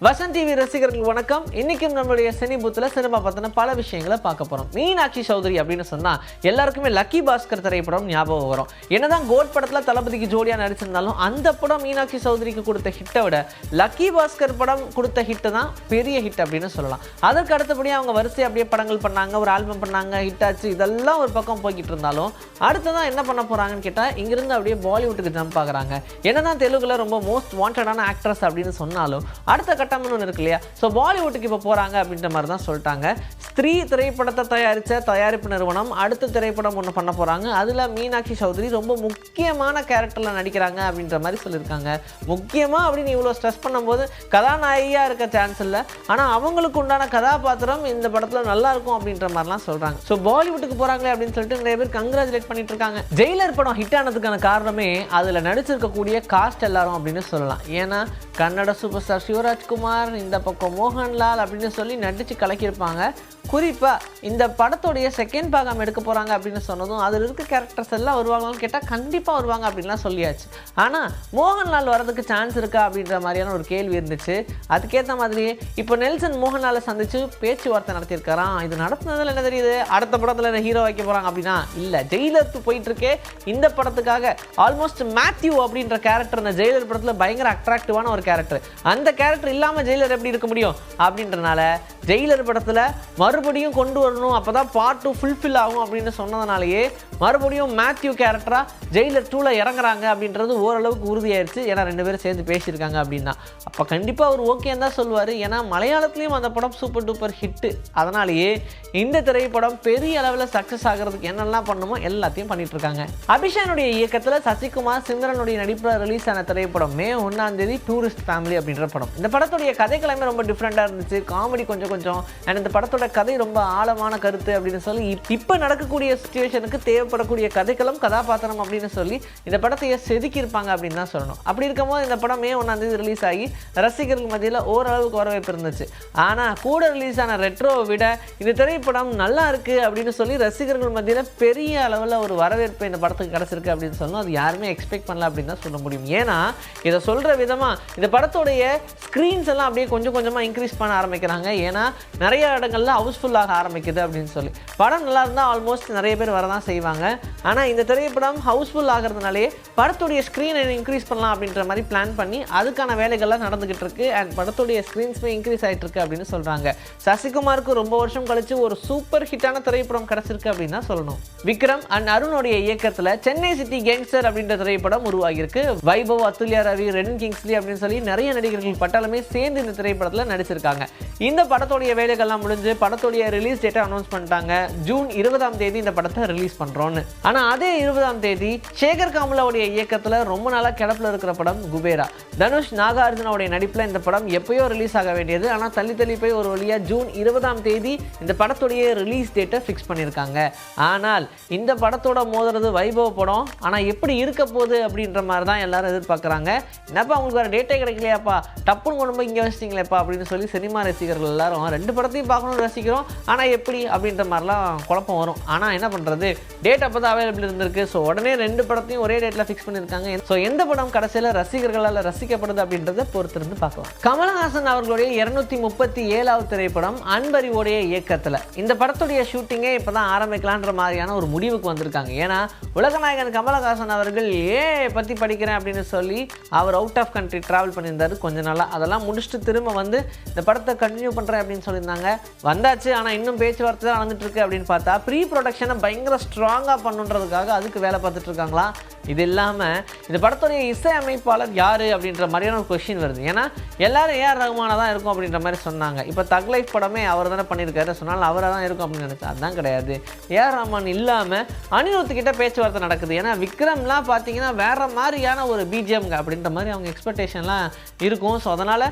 Vasanth TV ரசிகர்களுக்கு வணக்கம். இன்னைக்கும் நம்மளுடைய சினி பூத்துல சினிமா பத்தின பல விஷயங்களை பார்க்க போறோம். மீனாட்சி சௌத்ரி அப்படின்னு சொன்னா எல்லாருக்குமே லக்கி பாஸ்கர் திரைப்படம் ஞாபகம் வரும். என்னதான் கோட் படத்துல தளபதிக்கு ஜோடியா நடிச்சிருந்தாலும் அந்த படம் மீனாட்சி சௌத்ரிக்கு கொடுத்த ஹிட்டை விட லக்கி பாஸ்கர் படம் கொடுத்த ஹிட் தான் பெரிய ஹிட் அப்படின்னு சொல்லலாம். அதற்கு அடுத்தபடியாக அவங்க வரிசை அப்படியே படங்கள் பண்ணாங்க, ஒரு ஆல்பம் பண்ணாங்க, ஹிட் ஆச்சு. இதெல்லாம் ஒரு பக்கம் போய்கிட்டு இருந்தாலும் அடுத்ததான் என்ன பண்ண போறாங்கன்னு கேட்டால் இங்கிருந்து அப்படியே பாலிவுட்டுக்கு ஜம்ப் ஆகுறாங்க. என்னதான் தெலுங்குல ரொம்ப மோஸ்ட் வாண்டடான ஆக்ட்ரஸ் அப்படின்னு சொன்னாலும் அடுத்த கட்டம்னு ஒன்று இருக்கு இல்லையா? ஸோ பாலிவுட்டுக்கு இப்போ போகிறாங்க அப்படின்ற மாதிரி தான் சொல்லிட்டாங்க. ஸ்திரீ திரைப்படத்தை தயாரித்த தயாரிப்பு நிறுவனம் அடுத்த திரைப்படம் ஒன்று பண்ண போகிறாங்க. அதில் மீனாட்சி சௌத்ரி ரொம்ப முக்கியமான கேரக்டரில் நடிக்கிறாங்க அப்படின்ற மாதிரி சொல்லியிருக்காங்க. முக்கியமாக அப்படின்னு இவ்வளோ ஸ்ட்ரெஸ் பண்ணும்போது கதாநாயகியாக இருக்க சான்ஸ் இல்லை, ஆனால் அவங்களுக்கு உண்டான கதாபாத்திரம் இந்த படத்தில் நல்லா இருக்கும் அப்படின்ற மாதிரிலாம் சொல்கிறாங்க. ஸோ பாலிவுட்டுக்கு போகிறாங்களே அப்படின்னு சொல்லிட்டு நிறைய பேர் கங்க்ராச்சுலேட் பண்ணிட்டு இருக்காங்க. ஜெயிலர் படம் ஹிட் ஆனதுக்கான காரணமே அதில் நடிச்சிருக்கக்கூடிய காஸ்ட் எல்லாரும் அப்படின்னு சொல்லலாம். ஏன்னா கன்னட சூப்பர் ஸ்டார் சிவராஜ்குமார், இந்த பக்கம் மோகன்லால் அப்படின்னு சொல்லி நடித்து கலக்கியிருப்பாங்க. குறிப்பாக இந்த படத்துடைய செகண்ட் பாகம் எடுக்க போகிறாங்க அப்படின்னு சொன்னதும் அதில் இருக்க கேரக்டர்ஸ் எல்லாம் வருவாங்கன்னு கேட்டால் கண்டிப்பாக வருவாங்க அப்படின்லாம் சொல்லியாச்சு. ஆனால் மோகன்லால் வரதுக்கு சான்ஸ் இருக்கா அப்படின்ற மாதிரியான ஒரு கேள்வி இருந்துச்சு. அதுக்கேற்ற மாதிரியே இப்போ நெல்சன் மோகன்லாலை சந்தித்து பேச்சுவார்த்தை நடத்தியிருக்காராம். இது நடத்துனதில் என்ன தெரியுது, அடுத்த படத்தில் என்ன ஹீரோ வைக்க போகிறாங்க அப்படின்னா இல்லை, ஜெயிலருக்கு போயிட்டுருக்கே இந்த படத்துக்காக ஆல்மோஸ்ட் மேத்யூ அப்படின்ற கேரக்டர் இந்த ஜெயிலர் படத்தில் பயங்கர அட்ராக்டிவான ஒரு கேரக்டர். அந்த கேரக்டர் இல்லாமல் ஜெயிலர் எப்படி இருக்க முடியும் அப்படின்றனால ஜெயிலர் படத்தில் மறுபடியும் கொண்டு வரணும், அப்போ தான் பார்ட் 2 ஃபுல்ஃபில் ஆகும் அப்படின்னு சொன்னதுனாலேயே மறுபடியும் மேத்யூ கேரக்டராக ஜெயிலர் 2ல் இறங்குறாங்க அப்படின்றது ஓரளவுக்கு உறுதியாயிருச்சு. ஏன்னா 2 பேரும் சேர்ந்து பேசியிருக்காங்க அப்படின்னா அப்போ கண்டிப்பாக அவர் ஓகேன்னு தான் சொல்லுவார். ஏன்னா மலையாளத்துலேயும் அந்த படம் சூப்பர் டூப்பர் ஹிட்டு. அதனாலேயே இந்த திரைப்படம் பெரிய அளவில் சக்ஸஸ் ஆகிறதுக்கு என்னெல்லாம் பண்ணுமோ எல்லாத்தையும் பண்ணிட்டு இருக்காங்க. அபிஷானுடைய இயக்கத்தில் சசிகுமார் சிம்ரனுடைய நடிப்பில் ரிலீஸ் ஆன திரைப்படம் மே 1 டூரிஸ்ட் ஃபேமிலி அப்படின்ற படம். இந்த படத்துடைய கதைக்கிழமை ரொம்ப டிஃப்ரெண்டாக இருந்துச்சு. காமெடி கொஞ்சம் அண்ட் இந்த படத்தோட கதை ரொம்ப ஆழமான கருத்து அப்படின்னு சொல்லி இப்போ நடக்கக்கூடிய சிச்சுவேஷனுக்கு தேவைப்படக்கூடிய கதைக்களம் கதாபாத்திரம் அப்படின்னு சொல்லி இந்த படத்தையே செதுக்கியிருப்பாங்க அப்படின்னு தான் சொல்லணும். அப்படி இருக்கும்போது இந்த படம் மே 1 ரிலீஸ் ஆகி ரசிகர்கள் மத்தியில் ஓரளவுக்கு வரவேற்பு இருந்துச்சு. ஆனால் கூட ரிலீஸ் ஆன ரெட்ரோவை விட இந்த திரைப்படம் நல்லா இருக்குது அப்படின்னு சொல்லி ரசிகர்கள் மத்தியில் பெரிய அளவில் ஒரு வரவேற்பு இந்த படத்துக்கு கிடச்சிருக்கு அப்படின்னு சொல்லணும். அது யாருமே எக்ஸ்பெக்ட் பண்ணல அப்படின்னு தான் சொல்ல முடியும். ஏன்னா இதை சொல்கிற விதமாக இந்த படத்தோடைய ஸ்க்ரீன்ஸ் எல்லாம் அப்படியே கொஞ்சம் கொஞ்சமாக இன்க்ரீஸ் பண்ண ஆரம்பிக்கிறாங்க. ஏன்னா நிறைய இடங்கள்ல ஹவுஸ்ஃபுல்லாக ஆரம்பிக்குது அப்படின்னு சொல்லி படம் நல்லா இருந்தால் ஆல்மோஸ்ட் நிறைய பேர் வரதான் செய்வாங்க. ஆனால் இந்த திரைப்படம் ஹவுஸ்ஃபுல் ஆகிறதுனாலே படத்துடைய ஸ்க்ரீனை இன்க்ரீஸ் பண்ணலாம் அப்படின்ற மாதிரி பிளான் பண்ணி அதுக்கான வேலைகள்லாம் நடந்துகிட்டு இருக்கு. அண்ட் படத்துடைய ஸ்க்ரீன்ஸுமே இன்க்ரீஸ் ஆகிட்டு இருக்கு அப்படின்னு சொல்கிறாங்க. சசிகுமாருக்கு ரொம்ப வருஷம் கழிச்சு ஒரு சூப்பர் ஹிட்டான திரைப்படம் கிடச்சிருக்கு அப்படின்னு தான் சொல்லணும். விக்ரம் அண்ட் அருணுடைய இயக்கத்தில் சென்னை சிட்டி கேங்ஸ்டர் அப்படின்ற திரைப்படம் உருவாகியிருக்கு. வைபவ், அத்துல்யா ரவி, ரென் கிங்ஸ்லி அப்படின்னு சொல்லி நிறைய நடிகர்கள் பட்டாலுமே சேர்ந்து இந்த திரைப்படத்தில் நடிச்சிருக்காங்க. இந்த படத்துடைய வேலைகள்லாம் முடிஞ்சு படத்துடைய ரிலீஸ் டேட்டை அனௌன்ஸ் பண்ணிட்டாங்க. ஜூன் 20 இந்த படத்தை ரிலீஸ் பண்ணுறோன்னு. ஆனால் அதே 20 சேகர் காமலாவுடைய இயக்கத்தில் ரொம்ப நாளாக கிடப்பில் இருக்கிற படம் குபேரா. தனுஷ் நாகார்ஜுனாவுடைய நடிப்பில் இந்த படம் எப்பயோ ரிலீஸ் ஆக வேண்டியது. ஆனால் தள்ளி போய் ஒரு வழியாக ஜூன் 20 இந்த படத்துடைய ரிலீஸ் டேட்டை ஃபிக்ஸ் பண்ணியிருக்காங்க. ஆனால் இந்த படத்தோட மோதுறது வைபவ படம். ஆனால் எப்படி இருக்க போகுது அப்படின்ற மாதிரி தான் எல்லாரும் எதிர்பார்க்குறாங்க. என்னப்பா உங்களுக்கு வேறு டேட்டே கிடைக்கலையாப்பா, டப்புன்னு கொண்டு போய் இங்கே வச்சிட்டிங்களேப்பா அப்படின்னு சொல்லி சினிமா ரசிகர்கள் எல்லாரும் 2 படத்தையும் பார்க்கணும்னு ரசிக்கிறோம், ஆனால் எப்படி அப்படின்ற மாதிரிலாம் குழப்பம் வரும். ஆனால் என்ன பண்ணுறது, டேட் அப்போ தான் அவைலபிள் இருந்திருக்கு. ஸோ உடனே 2 படத்தையும் ஒரே டேட்டில் ஃபிக்ஸ் பண்ணியிருக்காங்க. ஸோ எந்த படம் கடைசியில் ரசிகர்களால் ரசிக்கப்படுது அப்படின்றத பொறுத்திருந்து பார்க்கலாம். கமலஹாசன் அவர்களுடைய 237வது திரைப்படம் அன்பறிவோடைய இயக்கத்தில் இந்த படத்துடைய ஷூட்டிங்கே இப்போ தான் ஆரம்பிக்கலான்ற மாதிரியான ஒரு முடிவுக்கு வந்திருக்காங்க. ஏன்னா உலகநாயகன் கமலஹாசன் அவர்கள் பற்றி படிக்கிறேன் அப்படின்னு சொல்லி அவர் அவுட் ஆஃப் கண்ட்ரி ட்ராவல் பண்ணியிருந்தார் கொஞ்ச நாளாக. அதெல்லாம் முடிச்சுட்டு திரும்ப வந்து இந்த படத்தை கண்டினியூ பண்ணுறேன் அப்படின்னு சொல்லியிருந்தாங்க. வந்தாச்சு, ஆனால் இன்னும் பேச்சுவார்த்தை தான் நடந்துட்டு இருக்கு அப்படின்னு பார்த்தா ப்ரீ ப்ரொடக்ஷனை பயங்கர ஸ்ட்ராங்காக பண்ணுன்றதுக்காக அதுக்கு வேலை பார்த்துட்டு இருக்காங்களா. இது இல்லாமல் இந்த படத்துடைய இசை அமைப்பாளர் யார் அப்படின்ற மாதிரியான ஒரு கொஸ்டின் வருது. ஏன்னா எல்லாரும் ஏஆர் ரஹ்மானாக தான் இருக்கும் அப்படின்ற மாதிரி சொன்னாங்க. இப்போ தக் லைஃப் படமே அவர் தானே பண்ணியிருக்காரு, சொன்னாலும் அவராக தான் இருக்கும் அப்படின்னு நினச்சா அதுதான் கிடையாது. ஏஆர் ரஹ்மான் இல்லாமல் அனிருத்துக்கிட்ட பேச்சுவார்த்தை நடக்குது. ஏன்னா விக்ரம்லாம் பார்த்தீங்கன்னா வேறு மாதிரியான ஒரு பிஜிஎம்ங்க அப்படின்ற மாதிரி அவங்க எக்ஸ்பெக்டேஷன்லாம் இருக்கும். ஸோ அதனால்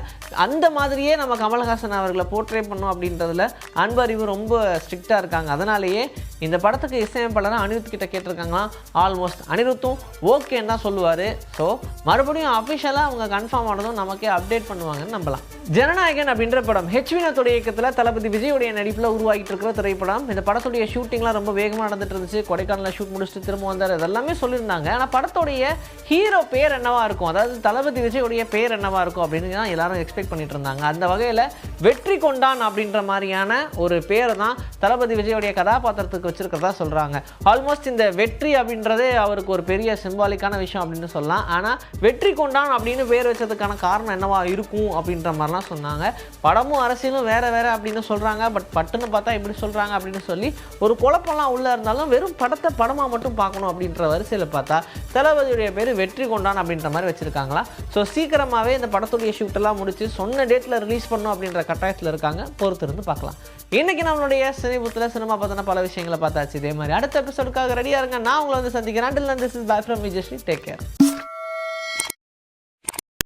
அந்த மாதிரியே நம்ம கமலஹாசன் அவர்களை போர்ட்ரே பண்ணோம் அப்படின்றதுல அன்பறிவு ரொம்ப ஸ்ட்ரிக்டாக இருக்காங்க. அதனாலேயே இந்த படத்துக்கு இசையமைப்பாளராக அனிருத் கிட்ட கேட்டிருக்காங்களாம். ஆல்மோஸ்ட் அனிருத்தும் ஓகேன்னு தான் சொல்லுவார். ஸோ மறுபடியும் அஃபிஷியலாக அவங்க கன்ஃபார்ம் ஆனதும் நமக்கே அப்டேட் பண்ணுவாங்கன்னு நம்பலாம். ஜனநாயகன் அப்படின்ற படம் வினோத்தோட இயக்கத்தில் தளபதி விஜயோடைய நடிப்பில் உருவாகிட்டு இருக்கிற திரைப்படம். இந்த படத்துடைய ஷூட்டிங்லாம் ரொம்ப வேகமாக நடந்துட்டு இருந்துச்சு. கொடைக்கானலில் ஷூட் முடிச்சுட்டு திரும்ப வந்தார், இதெல்லாமே சொல்லியிருந்தாங்க. ஆனால் படத்துடைய ஹீரோ பேர் என்னவா இருக்கும், அதாவது தளபதி விஜயோடைய பேர் என்னவா இருக்கும் அப்படின்னு தான் எல்லாரும் எக்ஸ்பெக்ட் பண்ணிட்டு இருந்தாங்க. அந்த வகையில் வெற்றி கொண்டான் அப்படின்ற மாதிரியான ஒரு பேரை தான் தளபதி விஜயோடைய கதாபாத்திரத்துக்கு வச்சிருக்கிறதா சொல்கிறாங்க. ஆல்மோஸ்ட் இந்த வெற்றி அப்படின்றதே அவருக்கு ஒரு பெரிய சிம்பாலிக்கான விஷயம் அப்படின்னு சொல்லலாம். ஆனால் வெற்றி கொண்டான் அப்படின்னு பேர் வச்சதுக்கான காரணம் என்னவா இருக்கும் அப்படின்ற மாதிரிலாம் சொன்னாங்க. படமும் அரசியலும் வேற வேற அப்படின்னு சொல்கிறாங்க. பட் பட்டுன்னு பார்த்தா இப்படி சொல்கிறாங்க அப்படின்னு சொல்லி ஒரு குழப்பம்லாம் உள்ளே இருந்தாலும் வெறும் படத்தை படமாக மட்டும் பார்க்கணும் அப்படின்ற வரிசையில் பார்த்தா தளபதியுடைய பேர் வெற்றி கொண்டான் அப்படின்ற மாதிரி வச்சுருக்காங்களா. ஸோ சீக்கிரமாகவே இந்த படத்துடைய ஷூட்டெல்லாம் முடிச்சு சொன்ன டேட்டில் ரிலீஸ் பண்ணணும் அப்படின்ற கட்டாயத்தில் இருக்காங்க. பொறுத்திருந்து பார்க்கலாம். இன்றைக்கி நம்மளுடைய சினிபுத்தில் சினிமா பார்த்தோன்னா பல விஷயங்களை பார்த்தாச்சு. இதே மாதிரி அடுத்த எபிசோடுக்காக ரெடியாக இருங்க. நான் உங்களை வந்து சந்திக்கிறேன். Until then, this is bye from Vijayashree. Take care.